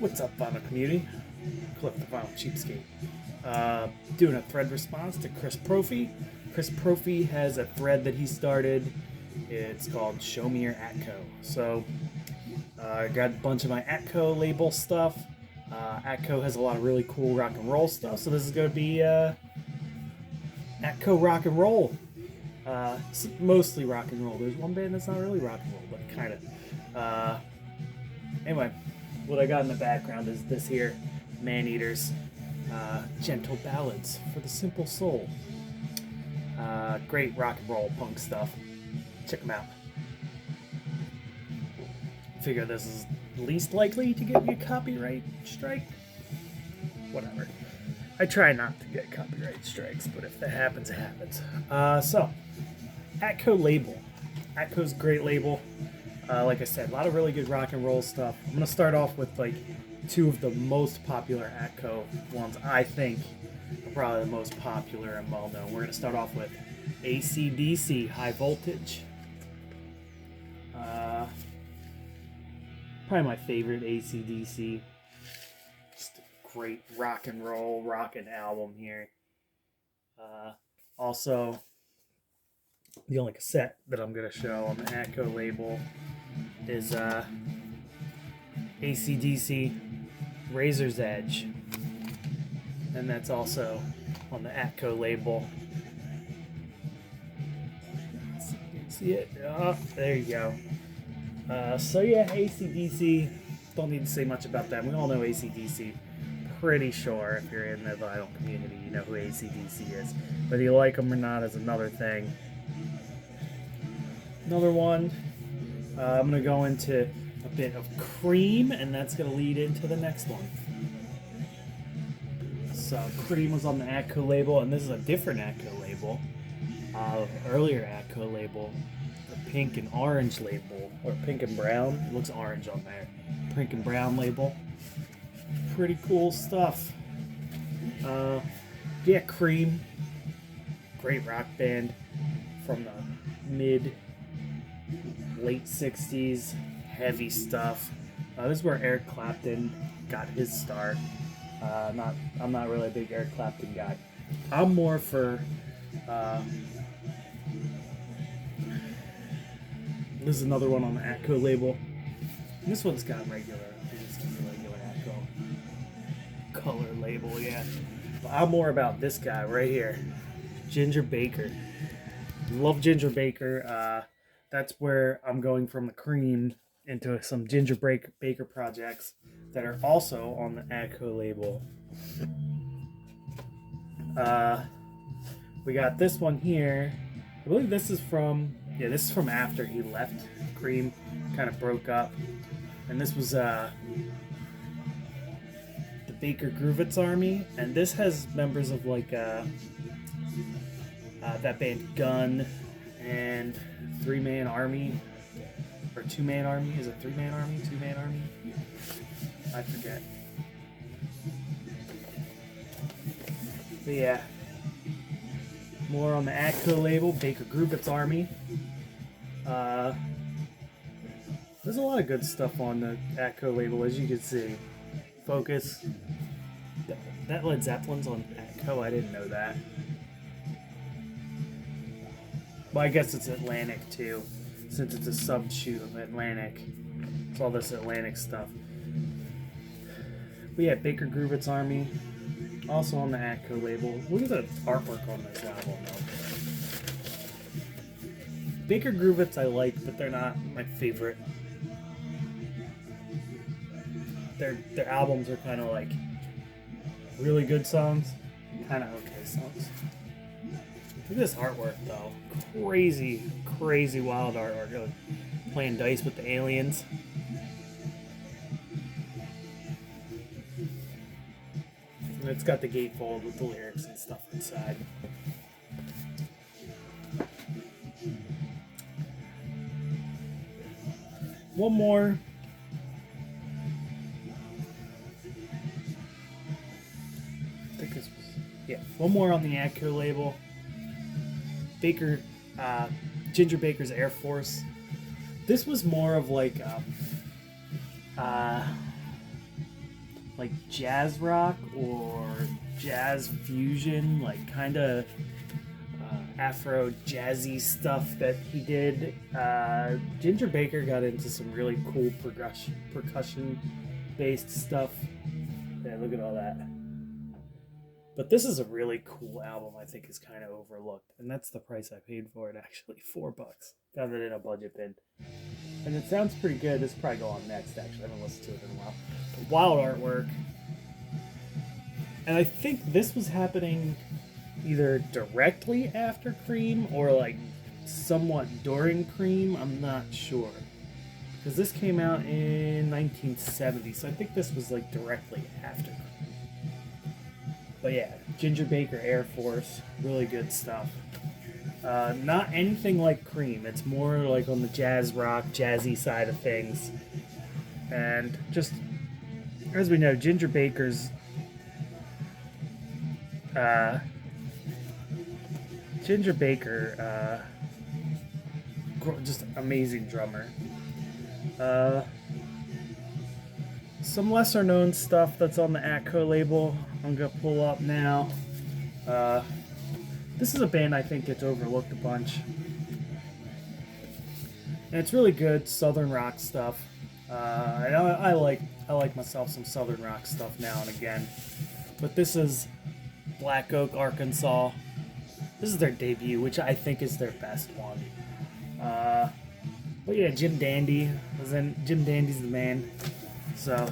What's up, Vinyl community? Cliff the Vinyl Cheapskate. Doing a thread response to Chris Profe. Chris Profe has a thread that he started. It's called Show Me Your Atco. So I got a bunch of my Atco label stuff. Atco has a lot of really cool rock and roll stuff, so this is going to be Atco rock and roll. It's mostly rock and roll. There's one band that's not really rock and roll, but kind of. Anyway, what I got in the background is this here, Maneaters, gentle ballads for the simple soul. Great rock and roll punk stuff. Check them out. Figure this is least likely to get me a copyright strike. Whatever. I try not to get copyright strikes, but if that happens, it happens. So, Atco label. Atco's a great label. Like I said, a lot of really good rock and roll stuff. I'm going to start off with like two of the most popular Atco ones I think are probably the most popular and well known. We're going to start off with AC/DC High Voltage. Probably my favorite AC/DC. Just a great rock and roll, rockin' album here. Also, the only cassette that I'm going to show on the Atco label is AC/DC Razor's Edge. And that's also on the Atco label. See it? Oh, there you go. So yeah, AC/DC. Don't need to say much about that. We all know AC/DC. Pretty sure if you're in the vinyl community, you know who AC/DC is. Whether you like them or not is another thing. Another one, I'm going to go into a bit of Cream, and that's going to lead into the next one. So Cream was on the Atco label, and this is a different Atco label. Earlier Atco label, the pink and orange label, or pink and brown. It looks orange on there. Pink and brown label. Pretty cool stuff. Yeah, Cream. Great rock band from the late 60s. Heavy stuff. This is where Eric Clapton got his start. I'm not really a big Eric Clapton guy. I'm more for this is another one on the Atco label. And this one's got regular Atco color label, yeah. But I'm more about this guy right here, Ginger Baker. Love Ginger Baker. That's where I'm going from the Cream into some Ginger Baker projects that are also on the Atco label. We got this one here. I believe this is from after he left Cream, kind of broke up. And this was the Baker Groovitz Army, and this has members of like that band Gun and Three Man Army, or Two Man Army. Is it Three Man Army? Two Man Army? I forget. But yeah, more on the Atco label, Baker Groovitz Army. There's a lot of good stuff on the Atco label, as you can see. Focus. That Led Zeppelin's on Atco. I didn't know that. Well, I guess it's Atlantic too, since it's a sub-shoot of Atlantic. It's all this Atlantic stuff. But yeah, Baker Groovitz Army, also on the Atco label. Look at the artwork on this album, though. Baker Groovitz I like, but they're not my favorite. Their albums are kind of like really good songs, kind of okay songs. Look at this artwork, though. Crazy, crazy wild artwork. Like playing dice with the aliens. And it's got the gatefold with the lyrics and stuff inside. One more. I think this was, yeah, one more on the Atco label. Baker, Ginger Baker's Air Force. This was more of like like jazz rock or jazz fusion, like kind of Afro jazzy stuff that he did. Ginger Baker got into some really cool percussion based stuff. Yeah, look at all that. But this is a really cool album. I think is kind of overlooked, and that's the price I paid for it. Actually, $4. Found it in a budget bin, and it sounds pretty good. This will probably go on next. Actually, I haven't listened to it in a while. But wild artwork, and I think this was happening either directly after Cream or like somewhat during Cream. I'm not sure because this came out in 1970, so I think this was like directly after Cream. But yeah, Ginger Baker Air Force, really good stuff. Not anything like Cream. It's more like on the jazz rock, jazzy side of things. And just, as we know, Ginger Baker's just amazing drummer. Some lesser known stuff that's on the Atco label I'm gonna pull up now. This is a band I think gets overlooked a bunch, and it's really good Southern rock stuff. I like myself some Southern rock stuff now and again, but this is Black Oak, Arkansas. This is their debut, which I think is their best one. But yeah, Jim Dandy's the man. So,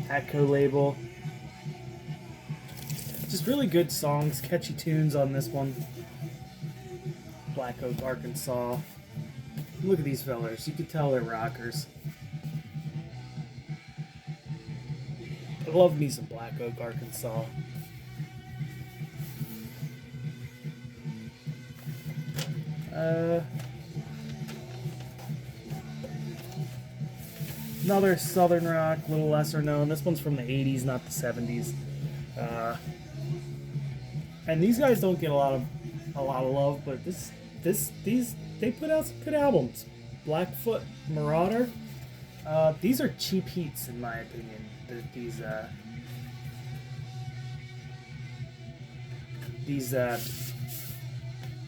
Atco label. Just really good songs, catchy tunes on this one. Black Oak, Arkansas. Look at these fellers. You can tell they're rockers. I love me some Black Oak, Arkansas. Another Southern rock, a little lesser known. This one's from the 80s, not the 70s. And these guys don't get a lot of love, but these they put out some good albums. Blackfoot Marauder. These are cheap heats in my opinion. These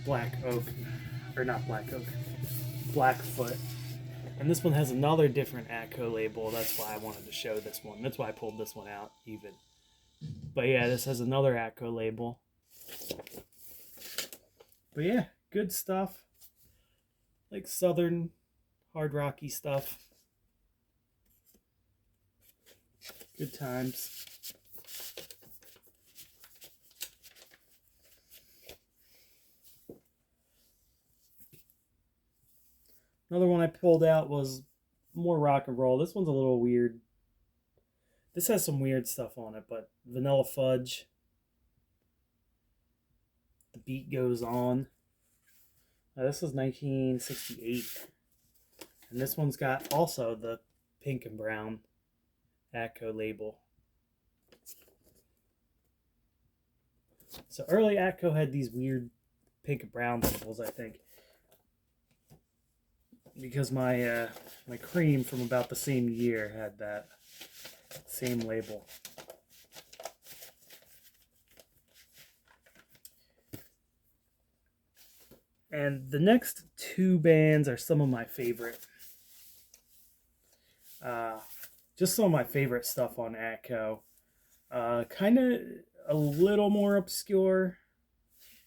Black Oak, or not Black Oak, Blackfoot. And this one has another different Atco label. That's why I wanted to show this one. That's why I pulled this one out even. But yeah, this has another Atco label. But yeah, good stuff. Like Southern, hard rocky stuff. Good times. Another one I pulled out was more rock and roll. This one's a little weird. This has some weird stuff on it, but Vanilla Fudge. The Beat Goes On. This was 1968. And this one's got also the pink and brown Atco label. So early Atco had these weird pink and brown labels, I think. Because my my Cream from about the same year had that same label. And the next two bands are some of my favorite. Just some of my favorite stuff on Atco. Kind of a little more obscure,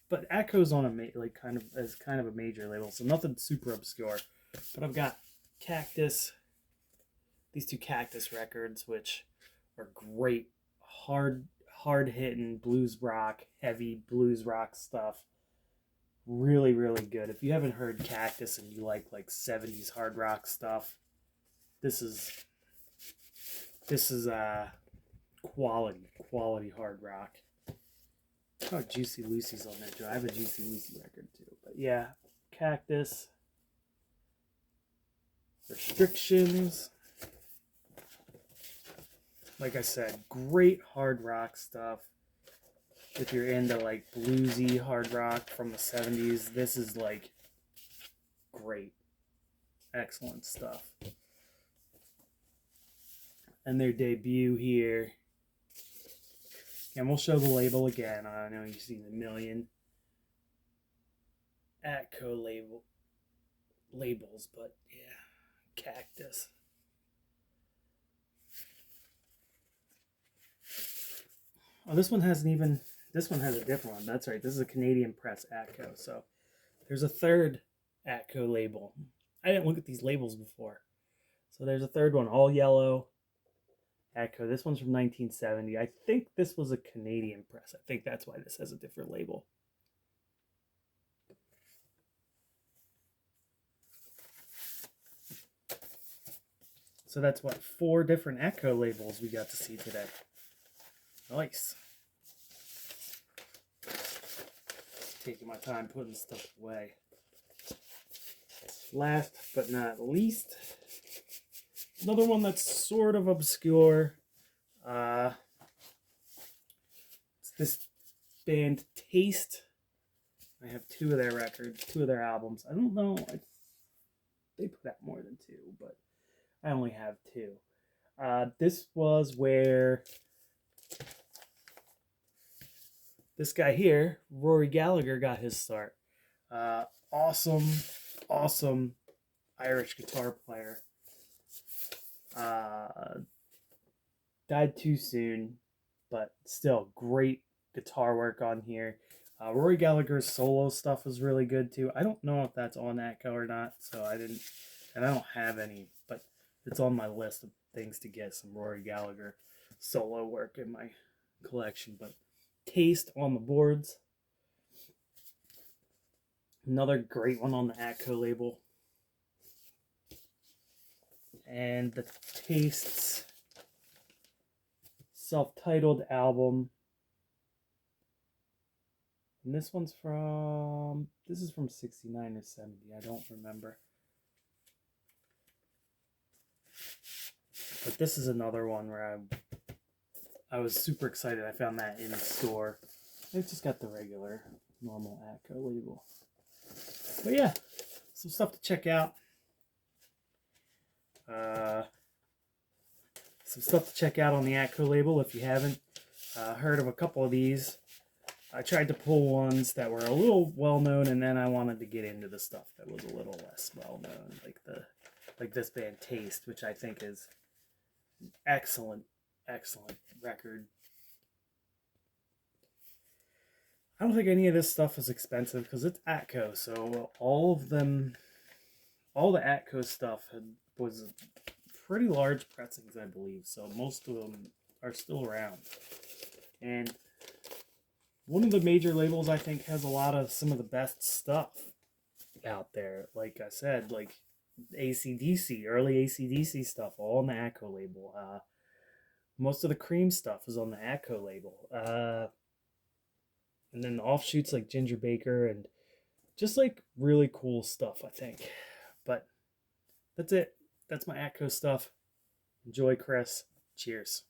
but Atco's on a kind of a major label, so nothing super obscure. But I've got Cactus, these two Cactus records, which are great, hard-hitting blues rock, heavy blues rock stuff. Really, really good. If you haven't heard Cactus and you like 70s hard rock stuff, this is quality hard rock. Oh, Juicy Lucy's on there too. I have a Juicy Lucy record too. But yeah, Cactus. Restrictions. Like I said, great hard rock stuff. If you're into bluesy hard rock from the 70s, this is great. Excellent stuff. and their debut here. And we'll show the label again. I know you've seen a million Atco labels, but yeah, cactus. Oh, this one hasn't even. This one has a different one. That's right. This is a Canadian press Atco. So there's a third Atco label. I didn't look at these labels before. So there's a third one, all yellow. Atco. This one's from 1970. I think this was a Canadian press. I think that's why this has a different label. So that's what, 4 different Atco labels we got to see today. Nice. Taking my time putting stuff away. Last but not least, another one that's sort of obscure. It's this band Taste. I have 2 of their records, 2 of their albums. I don't know. They put out more than 2, but I only have 2. This was where this guy here, Rory Gallagher, got his start. Awesome Irish guitar player. Died too soon, but still great guitar work on here. Rory Gallagher's solo stuff was really good too. I don't know if that's on Atco or not, so I don't have any, but it's on my list of things to get, some Rory Gallagher solo work in my collection. But Taste on the boards. Another great one on the Atco label. And the Taste's self-titled album. And this is from 69 or 70. I don't remember. But this is another one where I was super excited. I found that in the store. It's just got the regular, normal Atco label. But yeah, some stuff to check out. Some stuff to check out on the Atco label if you haven't heard of a couple of these. I tried to pull ones that were a little well-known, and then I wanted to get into the stuff that was a little less well-known, like this band Taste, which I think is an excellent record. I don't think any of this stuff is expensive because it's Atco, so all the Atco stuff was pretty large pressings, I believe, so most of them are still around. And one of the major labels, I think, has some of the best stuff out there. Like I said, like AC/DC, early AC/DC stuff, all on the Atco label. Most of the Cream stuff is on the Atco label. And then the offshoots like Ginger Baker and just like really cool stuff, I think. But that's it. That's my Atco stuff. Enjoy, Chris. Cheers.